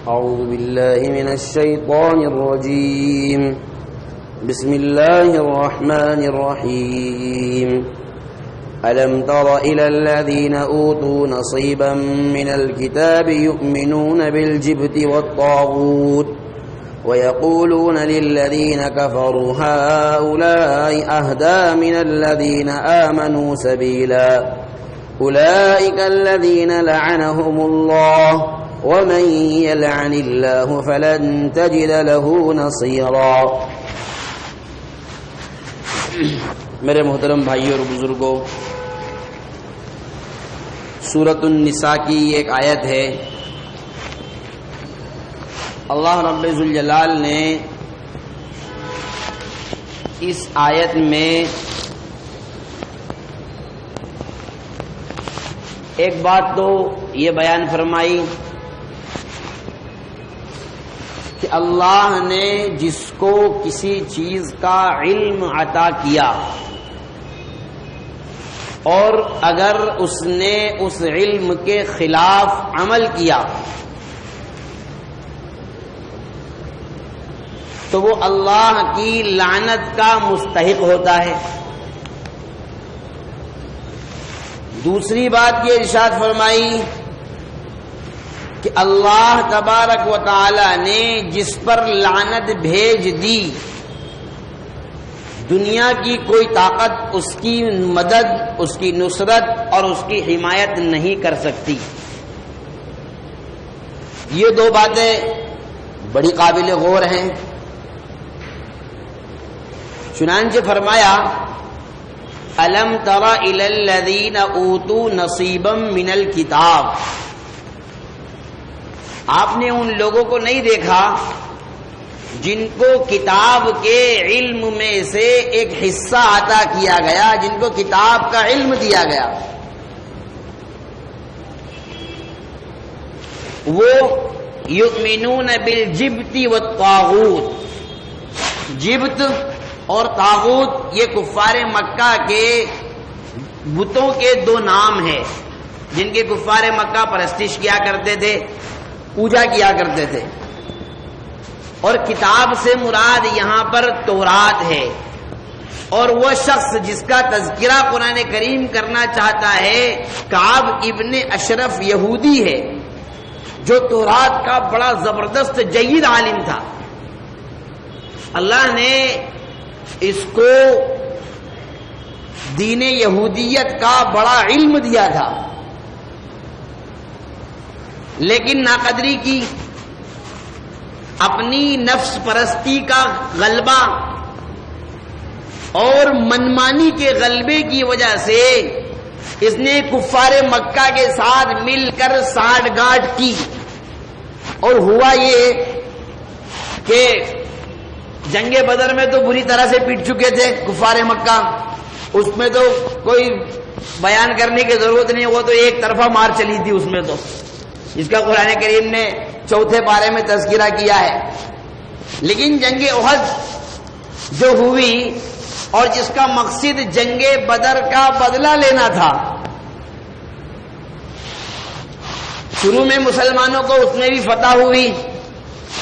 أعوذ بالله من الشيطان الرجيم. بسم الله الرحمن الرحيم. ألم تر إلى الذين أوتوا نصيبا من الكتاب يؤمنون بالجبت والطاغوت ويقولون للذين كفروا هؤلاء أهدى من الذين آمنوا سبيلا أولئك الذين لعنهم الله ومن يلعن الله فلن تجد له نصيرا. میرے محترم بھائیوں اور بزرگوں، سورۃ النساء کی ایک آیت ہے. اللہ رب ذوالجلال نے اس آیت میں ایک بات تو یہ بیان فرمائی کہ اللہ نے جس کو کسی چیز کا علم عطا کیا اور اگر اس نے اس علم کے خلاف عمل کیا تو وہ اللہ کی لعنت کا مستحق ہوتا ہے. دوسری بات یہ ارشاد فرمائی کہ اللہ تبارک و تعالی نے جس پر لعنت بھیج دی دنیا کی کوئی طاقت اس کی مدد، اس کی نصرت اور اس کی حمایت نہیں کر سکتی. یہ دو باتیں بڑی قابل غور ہیں. چنانچہ فرمایا الم تر الی الذین اوتوا نصیبا من الکتاب، آپ نے ان لوگوں کو نہیں دیکھا جن کو کتاب کے علم میں سے ایک حصہ عطا کیا گیا، جن کو کتاب کا علم دیا گیا. وہ یؤمنون بالجبت والطاغوت، جبت اور طاغوت یہ کفار مکہ کے بتوں کے دو نام ہیں جن کے کفار مکہ پرستش کیا کرتے تھے، پوجا کیا کرتے تھے. اور کتاب سے مراد یہاں پر تورات ہے. اور وہ شخص جس کا تذکرہ قرآن کریم کرنا چاہتا ہے کعب ابن اشرف یہودی ہے جو تورات کا بڑا زبردست جید عالم تھا. اللہ نے اس کو دین یہودیت کا بڑا علم دیا تھا، لیکن ناقدری کی، اپنی نفس پرستی کا غلبہ اور منمانی کے غلبے کی وجہ سے اس نے کفار مکہ کے ساتھ مل کر سانٹھ گانٹھ کی. اور ہوا یہ کہ جنگ بدر میں تو بری طرح سے پیٹ چکے تھے کفار مکہ، اس میں تو کوئی بیان کرنے کی ضرورت نہیں، وہ تو ایک طرفہ مار چلی تھی اس میں تو، جس کا قرآن کریم نے 4 پارے میں تذکرہ کیا ہے. لیکن جنگ احد جو ہوئی اور جس کا مقصد جنگ بدر کا بدلہ لینا تھا، شروع میں مسلمانوں کو اس میں بھی فتح ہوئی،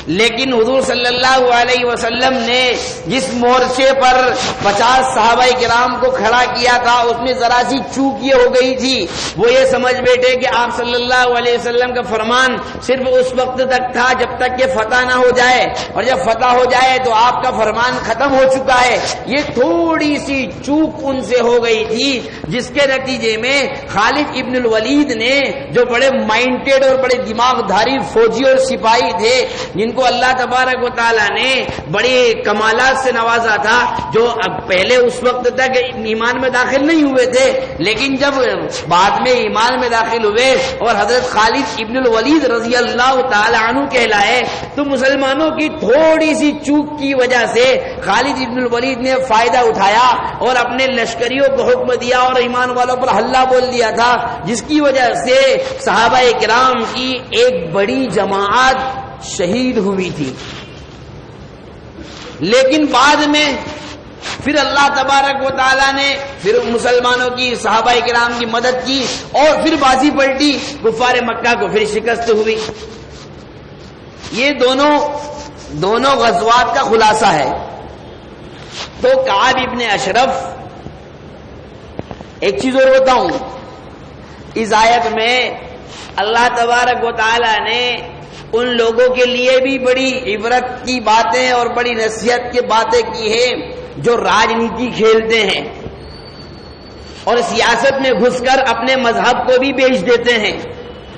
لیکن حضور صلی اللہ علیہ وسلم نے جس مورچے پر 50 صحابہ کرام کو کھڑا کیا تھا اس میں ذرا سی چوک یہ ہو گئی تھی. وہ یہ سمجھ بیٹھے کہ آپ صلی اللہ علیہ وسلم کا فرمان صرف اس وقت تک تھا جب تک کہ فتح نہ ہو جائے، اور جب فتح ہو جائے تو آپ کا فرمان ختم ہو چکا ہے. یہ تھوڑی سی چوک ان سے ہو گئی تھی، جس کے نتیجے میں خالد ابن الولید نے، جو بڑے مائنڈڈ اور بڑے دماغ دھاری فوجی اور سپاہی تھے جن کو اللہ تبارک و تعالیٰ نے بڑے کمالات سے نوازا تھا، جو اب پہلے اس وقت تک ایمان میں داخل نہیں ہوئے تھے، لیکن جب بعد میں ایمان میں داخل ہوئے اور حضرت خالد ابن الولید رضی اللہ تعالی عنہ کہلائے، تو مسلمانوں کی تھوڑی سی چوک کی وجہ سے خالد ابن الولید نے فائدہ اٹھایا اور اپنے لشکریوں کو حکم دیا اور ایمان والوں پر حلہ بول دیا تھا، جس کی وجہ سے صحابہ کرام کی ایک بڑی جماعت شہید ہوئی تھی. لیکن بعد میں پھر اللہ تبارک و تعالیٰ نے پھر مسلمانوں کی صحابہ کرام کی مدد کی اور پھر بازی پلٹی، کفار مکہ کو پھر شکست ہوئی۔ یہ دونوں غزوات کا خلاصہ ہے۔ تو کعب ابن اشرف، ایک چیز اور بتاؤں، اس آیت میں اللہ تبارک و تعالی نے ان لوگوں کے لیے بھی بڑی عبرت کی باتیں اور بڑی نصیحت کی باتیں کی ہیں جو راجنیتی کھیلتے ہیں اور سیاست میں گھس کر اپنے مذہب کو بھی بیچ دیتے ہیں۔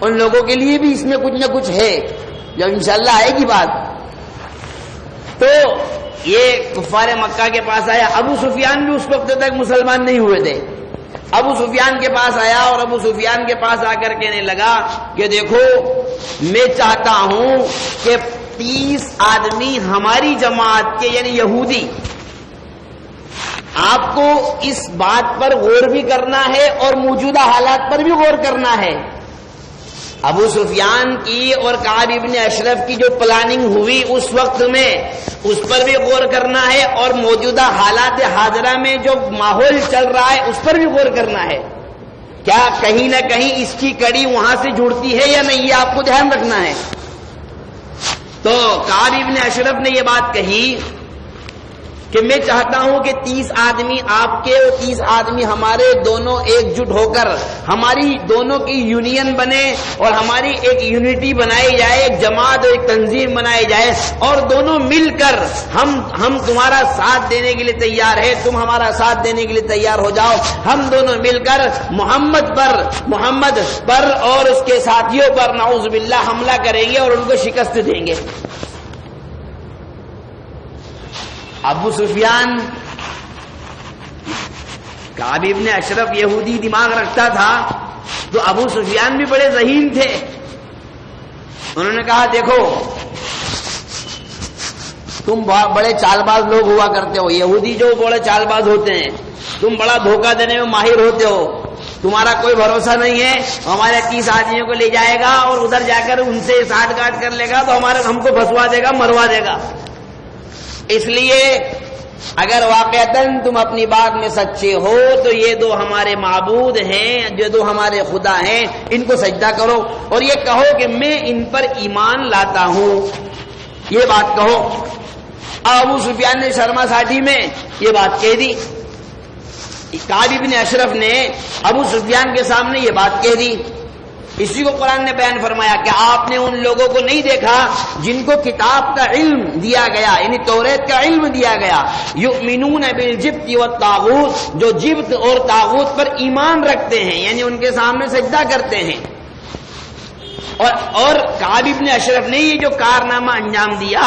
ان لوگوں کے لیے بھی اس میں کچھ نہ کچھ ہے، جب انشاءاللہ آئے گی بات۔ تو یہ کفار مکہ کے پاس آیا، ابو سفیان بھی اس وقت تک مسلمان نہیں ہوئے تھے۔ ابو سفیان کے پاس آیا اور ابو سفیان کے پاس آ کر کہنے لگا کہ دیکھو میں چاہتا ہوں کہ 30 آدمی ہماری جماعت کے یعنی یہودی، آپ کو اس بات پر غور بھی کرنا ہے اور موجودہ حالات پر بھی غور کرنا ہے۔ ابو سفیان کی اور کعب ابن اشرف کی جو پلاننگ ہوئی اس وقت میں اس پر بھی غور کرنا ہے اور موجودہ حالات حاضرہ میں جو ماحول چل رہا ہے اس پر بھی غور کرنا ہے۔ کیا کہیں نہ کہیں اس کی کڑی وہاں سے جڑتی ہے یا نہیں، یہ آپ کو دھیان رکھنا ہے۔ تو کعب ابن اشرف نے یہ بات کہی کہ میں چاہتا ہوں کہ 30 آدمی آپ کے اور 30 آدمی ہمارے دونوں ایک جٹ ہو کر ہماری دونوں کی یونین بنے اور ہماری ایک یونٹی بنائی جائے، ایک جماعت اور ایک تنظیم بنائی جائے اور دونوں مل کر ہم تمہارا ساتھ دینے کے لیے تیار ہے، تم ہمارا ساتھ دینے کے لیے تیار ہو جاؤ۔ ہم دونوں مل کر محمد پر اور اس کے ساتھیوں پر نعوذ باللہ حملہ کریں گے اور ان کو شکست دیں گے۔ ابو سفیان، کعب ابن اشرف یہودی دماغ رکھتا تھا تو ابو سفیان بھی بڑے ذہین تھے۔ انہوں نے کہا دیکھو تم بڑے چال باز لوگ ہوا کرتے ہو، یہودی جو بڑے چال باز ہوتے ہیں، تم بڑا دھوکہ دینے میں ماہر ہوتے ہو، تمہارا کوئی بھروسہ نہیں ہے، ہمارے 30 آدمیوں کو لے جائے گا اور ادھر جا کر ان سے ساٹھ گاٹھ کر لے گا تو ہم کو پھنسوا دے گا، مروا دے گا۔ اس لیے اگر واقعتاً تم اپنی بات میں سچے ہو تو یہ دو ہمارے معبود ہیں، جو دو ہمارے خدا ہیں، ان کو سجدہ کرو اور یہ کہو کہ میں ان پر ایمان لاتا ہوں، یہ بات کہو۔ ابو سفیان نے شرما ساٹھی میں یہ بات کہہ دی۔ کعب ابن اشرف نے ابو سفیان کے سامنے یہ بات کہہ دی۔ اسی کو قرآن نے بیان فرمایا کہ آپ نے ان لوگوں کو نہیں دیکھا جن کو کتاب کا علم دیا گیا، یعنی توریت کا علم دیا گیا، یؤمنون بالجبت والطاغوت، جو جبت اور طاغوت پر ایمان رکھتے ہیں، یعنی ان کے سامنے سجدہ کرتے ہیں۔ اور کعب ابن اشرف نے یہ جو کارنامہ انجام دیا،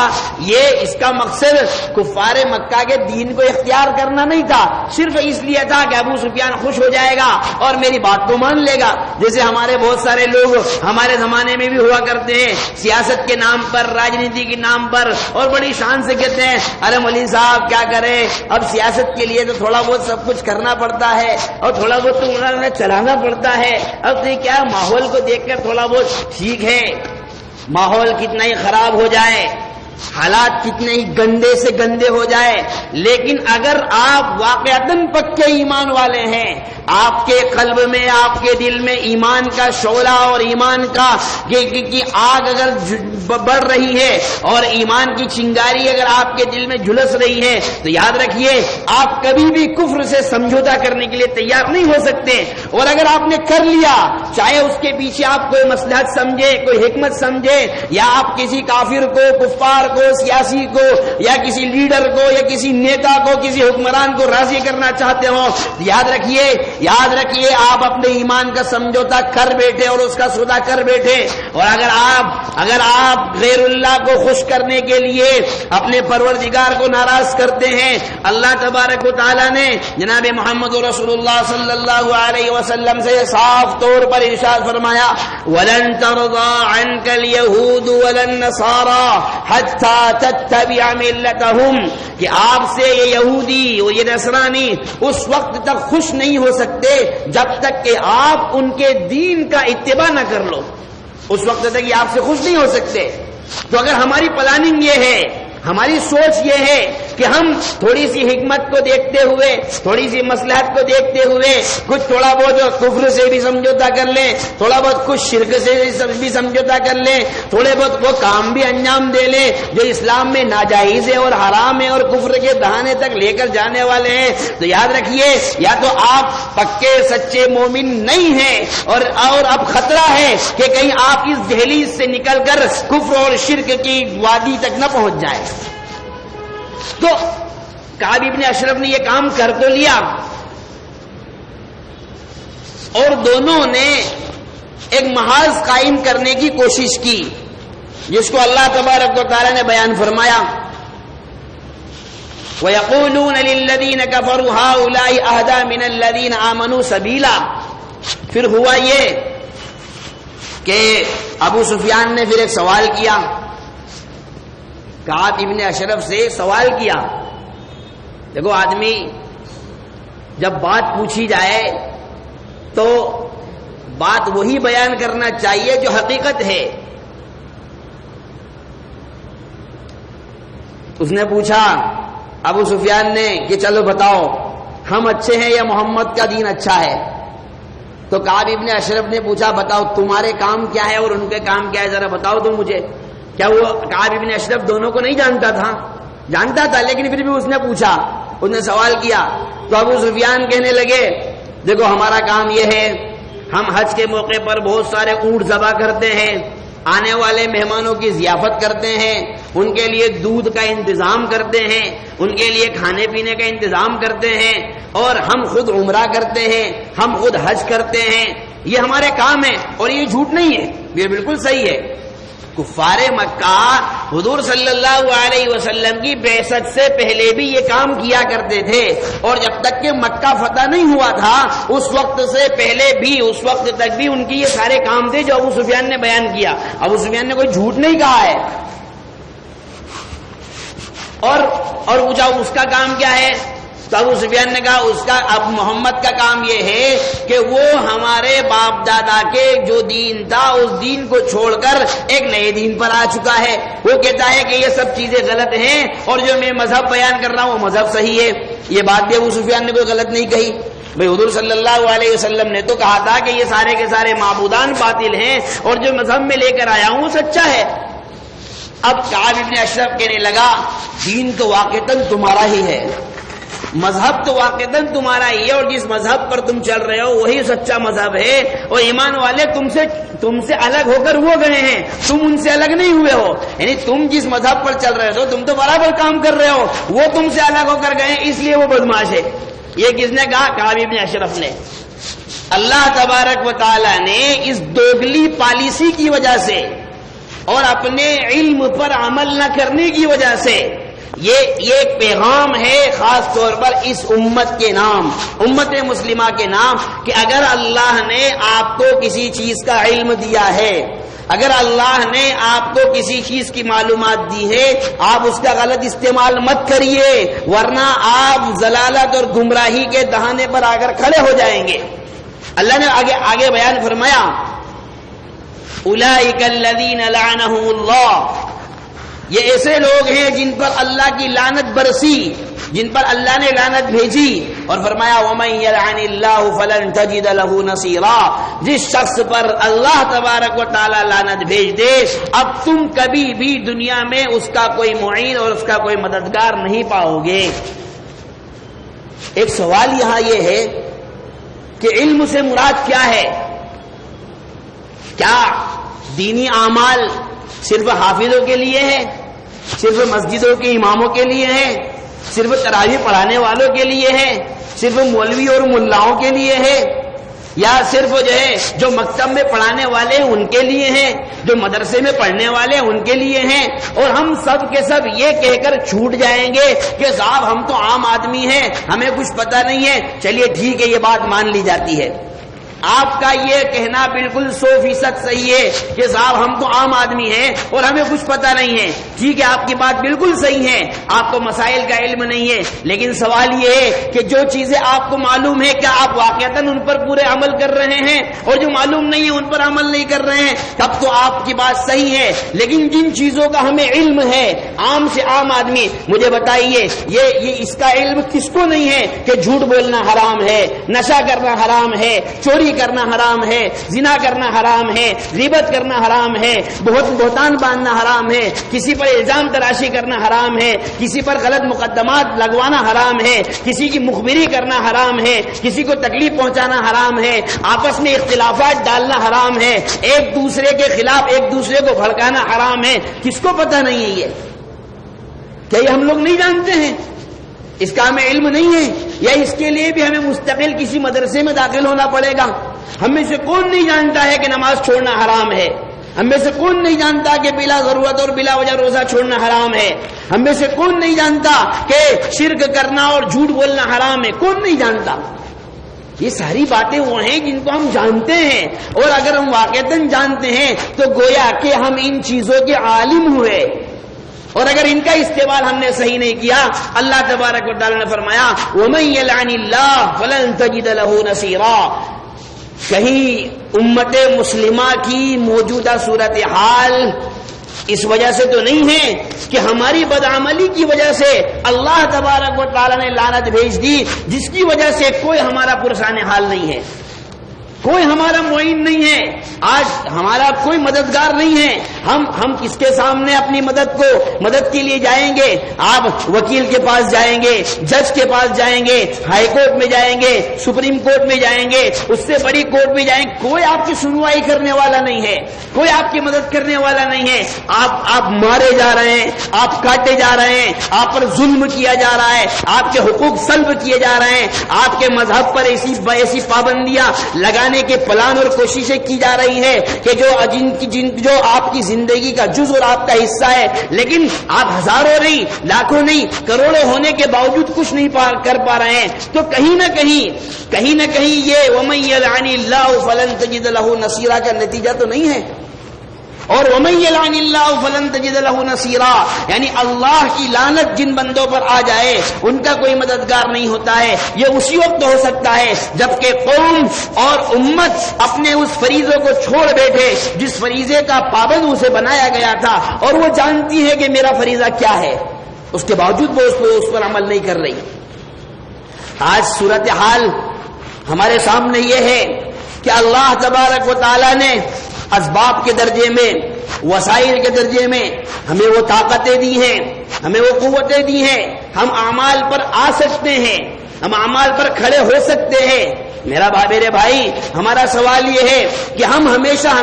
یہ اس کا مقصد کفار مکہ کے دین کو اختیار کرنا نہیں تھا، صرف اس لیے تھا کہ ابو سفیان خوش ہو جائے گا اور میری بات کو مان لے گا۔ جیسے ہمارے بہت سارے لوگ ہمارے زمانے میں بھی ہوا کرتے ہیں، سیاست کے نام پر، راجنیتی کے نام پر، اور بڑی شان سے کہتے ہیں ارے مولوی صاحب کیا کریں، اب سیاست کے لیے تو تھوڑا بہت سب کچھ کرنا پڑتا ہے اور تھوڑا بہت تو انہیں چلانا پڑتا ہے، اب تو کیا ماحول کو دیکھ کر تھوڑا بہت ٹھیک ہے، ماحول کتنا ہی خراب ہو جائے، حالات کتنے ہی گندے سے گندے ہو جائے، لیکن اگر آپ واقعتاً پکے ایمان والے ہیں، آپ کے قلب میں، آپ کے دل میں ایمان کا شعلہ اور ایمان کا کی آگ اگر بڑھ رہی ہے اور ایمان کی چنگاری اگر آپ کے دل میں جھلس رہی ہے تو یاد رکھیے آپ کبھی بھی کفر سے سمجھوتا کرنے کے لیے تیار نہیں ہو سکتے۔ اور اگر آپ نے کر لیا، چاہے اس کے پیچھے آپ کوئی مصلحت سمجھے، کوئی حکمت سمجھے، یا آپ کسی کافر کو، کفار کو، سیاسی کو، یا کسی لیڈر کو، یا کسی نیتا کو، کسی حکمران کو راضی کرنا چاہتے ہو، یاد رکھیے آپ اپنے ایمان کا سمجھوتا کر بیٹھے اور اس کا سودا کر بیٹھے۔ اور اگر آپ غیر اللہ کو خوش کرنے کے لیے اپنے پروردگار کو ناراض کرتے ہیں، اللہ تبارک و تعالی نے جناب محمد رسول اللہ صلی اللہ علیہ وسلم سے صاف طور پر ارشاد فرمایا وَلَن تَرْضَىٰ عَنْكَ الْيَهُودُ وَلَا النَّصَارَىٰ حَتَّىٰ تَتَّبِعَ مِلَّتَهُمْ، کہ آپ سے یہ یہودی اور یہ نصرانی اس وقت تک خوش نہیں ہو سکتے جب تک کہ آپ ان کے دین کا اتباع نہ کر لو، اس وقت تک یہ آپ سے خوش نہیں ہو سکتے۔ تو اگر ہماری پلاننگ یہ ہے ہماری سوچ یہ ہے کہ ہم تھوڑی سی حکمت کو دیکھتے ہوئے، تھوڑی سی مصلحت کو دیکھتے ہوئے کچھ تھوڑا بہت کفر سے بھی سمجھوتا کر لیں، تھوڑا بہت کچھ شرک سے بھی سمجھوتا کر لیں، تھوڑے بہت وہ کام بھی انجام دے لیں جو اسلام میں ناجائز ہے اور حرام ہے اور کفر کے دہانے تک لے کر جانے والے ہیں۔ تو یاد رکھیے، یا تو آپ پکے سچے مومن نہیں ہیں اور اب خطرہ ہے کہ کہیں آپ اس دہلیز سے نکل کر کفر اور شرک کی وادی تک نہ پہنچ جائیں۔ تو کعب ابن اشرف نے یہ کام کر تو لیا، اور دونوں نے ایک محاذ قائم کرنے کی کوشش کی جس کو اللہ تبارک و تعالی نے بیان فرمایا، وَيَقُولُونَ لِلَّذِينَ كَفَرُوا هَؤُلَاءِ أَهْدَىٰ مِنَ الَّذِينَ آمَنُوا سَبِيلًا۔ پھر ہوا یہ کہ ابو سفیان نے پھر ایک سوال کیا، کعب ابن اشرف سے سوال کیا۔ دیکھو آدمی جب بات پوچھی جائے تو بات وہی بیان کرنا چاہیے جو حقیقت ہے۔ اس نے پوچھا ابو سفیان نے کہ چلو بتاؤ ہم اچھے ہیں یا محمد کا دین اچھا ہے؟ تو کعب ابن اشرف نے پوچھا بتاؤ تمہارے کام کیا ہے اور ان کے کام کیا ہے، ذرا بتاؤ تم مجھے۔ کیا وہ کعب ابن اشرف دونوں کو نہیں جانتا تھا؟ جانتا تھا، لیکن پھر بھی اس نے پوچھا، اس نے سوال کیا۔ تو ابو سفیان کہنے لگے دیکھو ہمارا کام یہ ہے، ہم حج کے موقع پر بہت سارے اونٹ ذبح کرتے ہیں، آنے والے مہمانوں کی ضیافت کرتے ہیں، ان کے لیے دودھ کا انتظام کرتے ہیں، ان کے لیے کھانے پینے کا انتظام کرتے ہیں، اور ہم خود عمرہ کرتے ہیں، ہم خود حج کرتے ہیں، یہ ہمارے کام ہے۔ اور یہ جھوٹ نہیں ہے، یہ بالکل صحیح ہے۔ کفار مکہ حضور صلی اللہ علیہ وسلم کی بعثت سے پہلے بھی یہ کام کیا کرتے تھے، اور جب تک کہ مکہ فتح نہیں ہوا تھا اس وقت سے پہلے بھی، اس وقت تک بھی ان کی یہ سارے کام تھے جو ابو سفیان نے بیان کیا۔ ابو سفیان نے کوئی جھوٹ نہیں کہا ہے۔ اور پوچھا اس کا کام کیا ہے؟ تو ابو سفیان نے کہا اس کا، اب محمد کا کام یہ ہے کہ وہ ہمارے باپ دادا کے جو دین تھا اس دین کو چھوڑ کر ایک نئے دین پر آ چکا ہے۔ وہ کہتا ہے کہ یہ سب چیزیں غلط ہیں اور جو میں مذہب بیان کر رہا ہوں وہ مذہب صحیح ہے۔ یہ بات بھی ابو سفیان نے کوئی غلط نہیں کہی۔ بھئی حضور صلی اللہ علیہ وسلم نے تو کہا تھا کہ یہ سارے کے سارے معبودان باطل ہیں اور جو مذہب میں لے کر آیا ہوں وہ سچا ہے۔ اب کعب ابن اشرف کہنے لگا دین تو واقعتاً تمہارا ہی ہے، مذہب تو واقعتاً تمہارا ہی ہے، اور جس مذہب پر تم چل رہے ہو وہی سچا مذہب ہے، اور ایمان والے تم سے الگ ہو کر وہ گئے ہیں، تم ان سے الگ نہیں ہوئے ہو۔ یعنی تم جس مذہب پر چل رہے ہو تم تو برابر کام کر رہے ہو، وہ تم سے الگ ہو کر گئے اس لیے وہ بدماش ہے۔ یہ کس نے کہا؟ کعب ابن اشرف نے۔ اللہ تبارک و تعالی نے اس دوگلی پالیسی کی وجہ سے اور اپنے علم پر عمل نہ کرنے کی وجہ سے یہ ایک پیغام ہے خاص طور پر اس امت کے نام، امت مسلمہ کے نام، کہ اگر اللہ نے آپ کو کسی چیز کا علم دیا ہے، اگر اللہ نے آپ کو کسی چیز کی معلومات دی ہے، آپ اس کا غلط استعمال مت کریے، ورنہ آپ ضلالت اور گمراہی کے دہانے پر آ کر کھڑے ہو جائیں گے۔ اللہ نے آگے بیان فرمایا اولئک الذین لعنہم اللہ، یہ ایسے لوگ ہیں جن پر اللہ کی لعنت برسی، جن پر اللہ نے لعنت بھیجی، اور فرمایا وَمَن يَلْعَنِ اللَّهُ فَلَن تَجِدَ لَهُ نَصِيرًا، جس شخص پر اللہ تبارک و تعالی لعنت بھیج دے اب تم کبھی بھی دنیا میں اس کا کوئی معین اور اس کا کوئی مددگار نہیں پاؤ گے۔ ایک سوال یہاں یہ ہے کہ علم سے مراد کیا ہے؟ کیا دینی اعمال صرف حافظوں کے لیے ہے، صرف مسجدوں کے اماموں کے لیے ہے، صرف تراویح پڑھانے والوں کے لیے ہے، صرف مولوی اور ملاؤں کے لیے ہے، یا صرف جو مکتب میں پڑھانے والے ہیں ان کے لیے ہیں، جو مدرسے میں پڑھنے والے ہیں ان کے لیے ہیں، اور ہم سب کے سب یہ کہہ کر چھوٹ جائیں گے کہ صاحب ہم تو عام آدمی ہیں، ہمیں کچھ پتہ نہیں ہے، چلیے ٹھیک ہے یہ بات مان لی جاتی ہے۔ آپ کا یہ کہنا بالکل 100% صحیح ہے کہ صاحب ہم تو عام آدمی ہیں اور ہمیں کچھ پتہ نہیں ہے. ٹھیک ہے, آپ کی بات بالکل صحیح ہے, آپ کو مسائل کا علم نہیں ہے, لیکن سوال یہ ہے کہ جو چیزیں آپ کو معلوم ہے کیا آپ واقعتاً ان پر پورے عمل کر رہے ہیں, اور جو معلوم نہیں ہے ان پر عمل نہیں کر رہے ہیں, تب تو آپ کی بات صحیح ہے. لیکن جن چیزوں کا ہمیں علم ہے, عام سے عام آدمی, مجھے بتائیے یہ اس کا علم کس کو نہیں ہے کہ جھوٹ بولنا حرام ہے, نشہ کرنا حرام ہے, چوری کرنا حرام ہے, زنا کرنا حرام ہے, غیبت کرنا حرام ہے, بہتان باندھنا حرام ہے, کسی پر الزام تراشی کرنا حرام ہے, کسی پر غلط مقدمات لگوانا حرام ہے, کسی کی مخبری کرنا حرام ہے, کسی کو تکلیف پہنچانا حرام ہے, آپس میں اختلافات ڈالنا حرام ہے, ایک دوسرے کے خلاف ایک دوسرے کو بھڑکانا حرام ہے. کس کو پتہ نہیں ہے یہ؟ کیا یہ ہم لوگ نہیں جانتے ہیں؟ اس کا ہمیں علم نہیں ہے, یا اس کے لیے بھی ہمیں مستقل کسی مدرسے میں داخل ہونا پڑے گا؟ ہم میں سے کون نہیں جانتا ہے کہ نماز چھوڑنا حرام ہے؟ ہم میں سے کون نہیں جانتا کہ بلا ضرورت اور بلا وجہ روزہ چھوڑنا حرام ہے؟ ہم میں سے کون نہیں جانتا کہ شرک کرنا اور جھوٹ بولنا حرام ہے؟ کون نہیں جانتا؟ یہ ساری باتیں وہ ہیں جن کو ہم جانتے ہیں, اور اگر ہم واقعتاً جانتے ہیں تو گویا کہ ہم ان چیزوں کے عالم ہوئے, اور اگر ان کا استعمال ہم نے صحیح نہیں کیا, اللہ تبارک و تعالی نے فرمایا وَمَن يَلْعَنِ اللَّهُ فَلَن تَجِدَ لَهُ نَصِيرًا. کہیں امت مسلمہ کی موجودہ صورتحال اس وجہ سے تو نہیں ہے کہ ہماری بدعملی کی وجہ سے اللہ تبارک و تعالی نے لعنت بھیج دی, جس کی وجہ سے کوئی ہمارا پرسان حال نہیں ہے, کوئی ہمارا معین نہیں ہے, آج ہمارا کوئی مددگار نہیں ہے. ہم کس کے سامنے اپنی مدد کے لیے جائیں گے؟ آپ وکیل کے پاس جائیں گے, جج کے پاس جائیں گے, ہائی کورٹ میں جائیں گے, سپریم کورٹ میں جائیں گے, اس سے بڑی کورٹ میں جائیں گے, کوئی آپ کی سنوائی کرنے والا نہیں ہے, کوئی آپ کی مدد کرنے والا نہیں ہے. آپ مارے جا رہے ہیں, آپ کاٹے جا رہے ہیں, آپ پر ظلم کیا جا رہا ہے, آپ کے حقوق سلب کیے جا رہے ہیں, آپ کے مذہب پر ایسی پابندیاں لگانے کے پلان اور کوششیں کی جا رہی ہے کہ جو آپ کی زندگی کا جز اور آپ کا حصہ ہے, لیکن آپ ہزاروں نہیں, لاکھوں نہیں, کروڑوں ہونے کے باوجود کچھ نہیں کر پا رہے ہیں. تو کہیں نہ کہیں یہ وَمَن يَلْعَنِ اللَّهُ فَلَن تَجِدَ لَهُ نَصِيرًا کا نتیجہ تو نہیں ہے. اور وَمَن يَلْعَنِ اللَّهُ فَلَن تَجِدَ لَهُ نَصِيرًا, یعنی اللہ کی لعنت جن بندوں پر آ جائے ان کا کوئی مددگار نہیں ہوتا ہے. یہ اسی وقت ہو سکتا ہے جبکہ قوم اور امت اپنے اس فریضے کو چھوڑ بیٹھے جس فریضے کا پابند اسے بنایا گیا تھا, اور وہ جانتی ہے کہ میرا فریضہ کیا ہے, اس کے باوجود وہ اس پر عمل نہیں کر رہی. آج صورتحال ہمارے سامنے یہ ہے کہ اللہ تبارک و تعالی نے اسباب کے درجے میں, وسائل کے درجے میں ہمیں وہ طاقتیں دی ہیں, ہمیں وہ قوتیں دی ہیں, ہم اعمال پر آ سکتے ہیں, ہم اعمال پر کھڑے ہو سکتے ہیں. میرے بھائی, ہمارا سوال یہ ہے کہ ہم ہمیشہ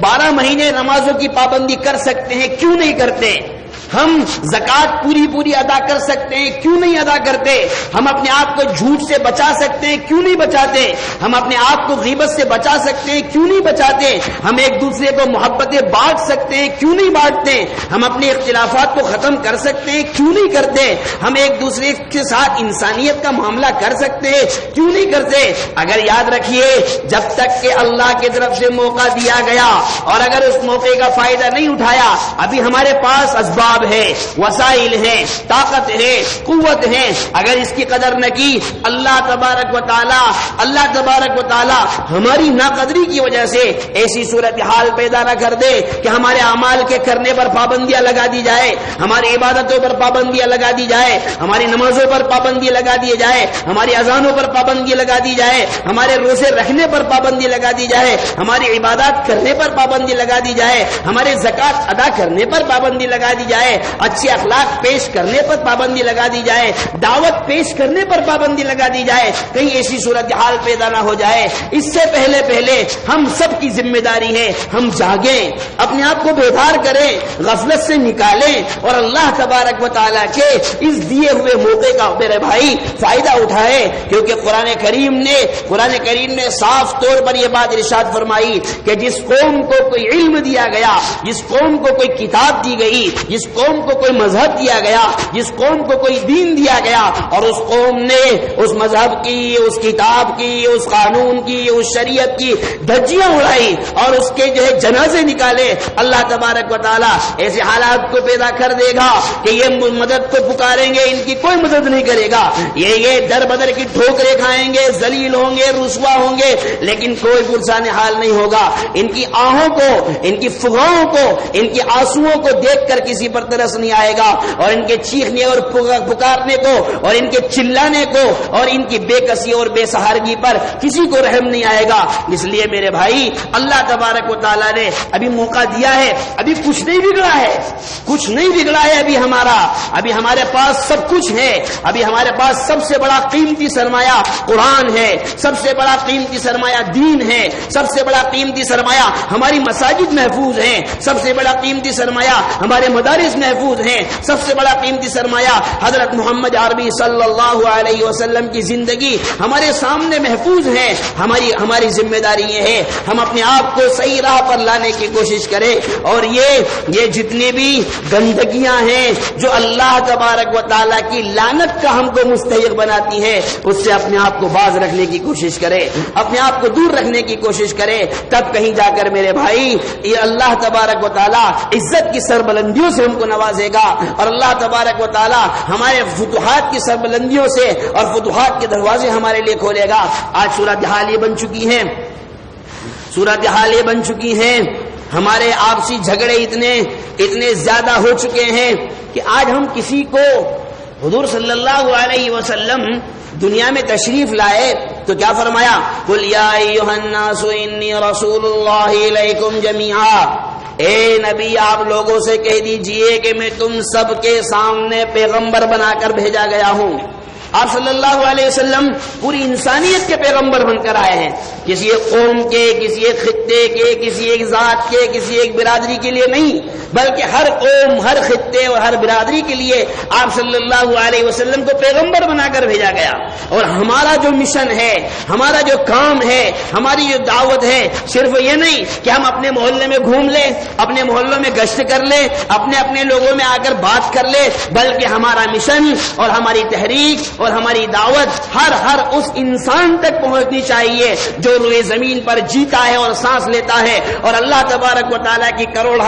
12 مہینے نمازوں کی پابندی کر سکتے ہیں, کیوں نہیں کرتے؟ ہم زکوٰۃ پوری ادا کر سکتے ہیں, کیوں نہیں ادا کرتے؟ ہم اپنے آپ کو جھوٹ سے بچا سکتے ہیں, کیوں نہیں بچاتے؟ ہم اپنے آپ کو غیبت سے بچا سکتے ہیں, کیوں نہیں بچاتے؟ ہم ایک دوسرے کو محبتیں بانٹ سکتے ہیں, کیوں نہیں بانٹتے؟ ہم اپنے اختلافات کو ختم کر سکتے ہیں, کیوں نہیں کرتے؟ ہم ایک دوسرے کے ساتھ انسانیت کا معاملہ کر سکتے ہیں, کیوں نہیں کرتے؟ اگر یاد رکھیے, جب تک کہ اللہ کی طرف سے موقع دیا گیا اور اگر اس موقع کا فائدہ نہیں اٹھایا, ابھی ہمارے پاس اسباب ہے, وسائل ہیں, طاقت ہے, قوت ہے, اگر اس کی قدر نہ کی, اللہ تبارک و تعالی ہماری ناقدری کی وجہ سے ایسی صورتحال پیدا نہ کر دے کہ ہمارے اعمال کے کرنے پر پابندیاں لگا دی جائے, ہماری عبادتوں پر پابندیاں لگا دی جائے, ہماری نمازوں پر پابندی لگا دی جائے, ہماری اذانوں پر پابندی لگا دی جائے, ہمارے روزے رکھنے پر پابندی لگا دی جائے, ہماری عبادات کرنے پر پابندی لگا دی جائے, ہمارے زکوٰۃ ادا کرنے پر پابندی لگا دی جائے, اچھے اخلاق پیش کرنے پر پابندی لگا دی جائے, دعوت پیش کرنے پر پابندی لگا دی جائے, کہیں ایسی صورتحال پیدا نہ ہو جائے. اس سے پہلے ہم سب کی ذمہ داری ہے, ہم جاگیں, اپنے آپ کو بیدار کریں, غفلت سے نکالیں اور اللہ تبارک و تعالیٰ کے اس دیے ہوئے موقع کا میرے بھائی فائدہ اٹھائیں. کیونکہ قرآن کریم نے صاف طور پر یہ بات ارشاد فرمائی کہ جس قوم کو کوئی علم دیا گیا, جس قوم کو کوئی کتاب دی گئی, جس قوم کو کوئی مذہب دیا گیا، جس قوم کو کوئی دین دیا گیا، اور اس قوم نے اس مذہب کی، اس کتاب کی، اس قانون کی، اس شریعت کی دھجیاں اڑائی اور اس کے جو ہے جنازے نکالے، اللہ تبارک و تعالیٰ ایسے حالات کو پیدا کر دے گا کہ یہ مدد کو پکاریں گے، ان کی کوئی مدد نہیں کرے گا، یہ در بدر کی ٹھوکریں کھائیں گے، ذلیل ہوں گے، رسوا ہوں گے، لیکن کوئی پرسان حال نہیں ہوگا۔ ان کی آہوں کو، ان کی فغاؤں کو، ان کی آنسوؤں کو دیکھ کر کسی پر ترس نہیں آئے گا، اور ان کے چیخنے اور پکارنے کو اور ان کے چلانے کو اور ان کی بے کسی اور بے سہارگی پر کسی کو رحم نہیں آئے گا۔ اس لیے میرے بھائی، اللہ تبارک و تعالیٰ نے ابھی موقع دیا ہے، ابھی کچھ نہیں بگڑا ہے، کچھ نہیں بگڑا ہے ابھی ہمارا، ابھی ہمارے پاس سب کچھ ہے، ابھی ہمارے پاس سب سے بڑا قیمتی سرمایہ قرآن ہے، سب سے بڑا قیمتی سرمایہ دین ہے، سب سے بڑا قیمتی سرمایہ ہماری مساجد محفوظ ہیں، سب سے بڑا قیمتی سرمایہ ہمارے مدارس محفوظ ہیں، سب سے بڑا قیمتی سرمایہ حضرت محمد عربی صلی اللہ علیہ وسلم کی زندگی ہمارے سامنے محفوظ ہے۔ ہماری ذمہ داری یہ ہے ہم اپنے آپ کو صحیح راہ پر لانے کی کوشش کریں، اور یہ جتنی بھی گندگیاں ہیں جو اللہ تبارک و تعالیٰ کی لعنت کا ہم کو مستحق بناتی ہیں، اس سے اپنے آپ کو باز رکھنے کی کوشش کرے، اپنے آپ کو دور رکھنے کی کوشش کرے، تب کہیں جا کر میرے بھائی یہ اللہ تبارک و تعالیٰ عزت کی سربلندیوں سے ہم کو نوازے گا، اور اللہ تبارک و تعالیٰ ہمارے فتوحات کی سربلندیوں سے اور فتوحات کے دروازے ہمارے لیے کھولے گا۔ آج صورتحال یہ بن چکی ہیں، صورتحال یہ بن چکی ہیں، ہمارے آپسی جھگڑے اتنے زیادہ ہو چکے ہیں کہ آج ہم کسی کو حضور صلی اللہ علیہ وسلم دنیا میں تشریف لائے تو کیا فرمایا؟ قل یا ایھا الناس انی رسول اللہ الیکم جمیعا، اے نبی آپ لوگوں سے کہہ دیجئے کہ میں تم سب کے سامنے پیغمبر بنا کر بھیجا گیا ہوں۔ آپ صلی اللہ علیہ وسلم پوری انسانیت کے پیغمبر بن کر آئے ہیں، کسی ایک قوم کے، کسی ایک خطے کے، کسی ایک ذات کے، کسی ایک برادری کے لیے نہیں، بلکہ ہر قوم، ہر خطے اور ہر برادری کے لیے آپ صلی اللہ علیہ وسلم کو پیغمبر بنا کر بھیجا گیا۔ اور ہمارا جو مشن ہے، ہمارا جو کام ہے، ہماری جو دعوت ہے، صرف یہ نہیں کہ ہم اپنے محلے میں گھوم لیں، اپنے محلوں میں گشت کر لیں، اپنے لوگوں میں آ کر بات کر لیں، بلکہ ہمارا مشن اور ہماری تحریک اور ہماری دعوت ہر اس انسان تک پہنچنی چاہیے جو روئے زمین پر جیتا ہے اور سانس لیتا ہے اور اللہ تبارک و تعالیٰ کی کروڑ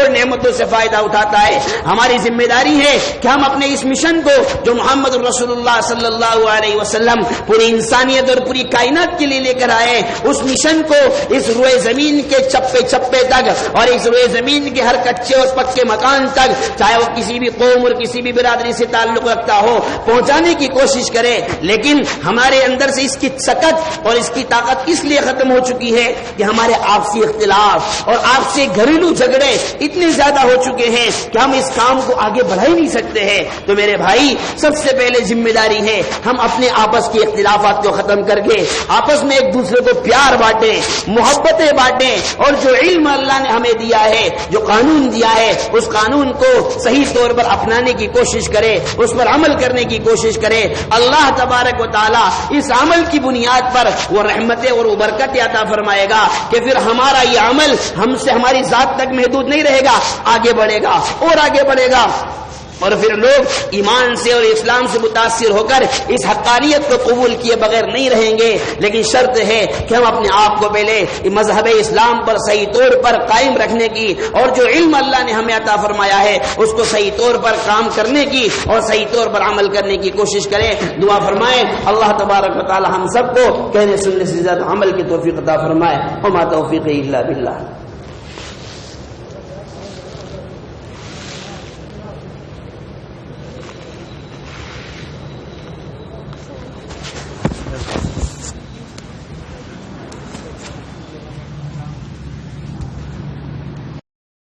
نعمتوں سے فائدہ اٹھاتا ہے۔ ہماری ذمہ داری ہے کہ ہم اپنے اس مشن کو جو محمد رسول اللہ صلی اللہ علیہ وسلم پوری انسانیت اور پوری کائنات کے لیے لے کر آئے، اس مشن کو اس روئے زمین کے چپے چپے تک اور اس روئے زمین کے ہر کچے اور پکے مکان تک، چاہے وہ کسی بھی قوم اور کسی بھی برادری سے تعلق رکھتا ہو، پہنچانے کی کوشش کرے۔ لیکن ہمارے اندر سے اس کی سکت اور اس کی طاقت اس لیے ختم ہو چکی ہے کہ ہمارے آپسی اختلاف اور آپسی گھریلو جھگڑے اتنے زیادہ ہو چکے ہیں کہ ہم اس کام کو آگے بڑھا ہی نہیں سکتے ہیں۔ تو میرے بھائی، سب سے پہلے ذمہ داری ہے ہم اپنے آپس کے اختلافات کو ختم کر کے آپس میں ایک دوسرے کو پیار بانٹیں، محبتیں بانٹیں، اور جو علم اللہ نے ہمیں دیا ہے، جو قانون دیا ہے، اس قانون کو صحیح طور پر اپنانے کی کوشش کرے، اس پر عمل کرنے کی کوشش کرے۔ اللہ تبارک و تعالیٰ اس عمل کی بنیاد پر وہ رحمتیں اور وہ برکتیں عطا فرمائے گا کہ پھر ہمارا یہ عمل ہم سے ہماری ذات تک محدود نہیں رہے گا، آگے بڑھے گا اور آگے بڑھے گا، اور پھر لوگ ایمان سے اور اسلام سے متاثر ہو کر اس حقانیت کو قبول کیے بغیر نہیں رہیں گے۔ لیکن شرط ہے کہ ہم اپنے آپ کو پہلے مذہب اسلام پر صحیح طور پر قائم رکھنے کی، اور جو علم اللہ نے ہمیں عطا فرمایا ہے اس کو صحیح طور پر کام کرنے کی اور صحیح طور پر عمل کرنے کی کوشش کریں۔ دعا فرمائیں اللہ تبارک و تعالی ہم سب کو کہنے سننے سے زیادہ عمل کی توفیق عطا فرمائے۔ وما توفیقی الا باللہ۔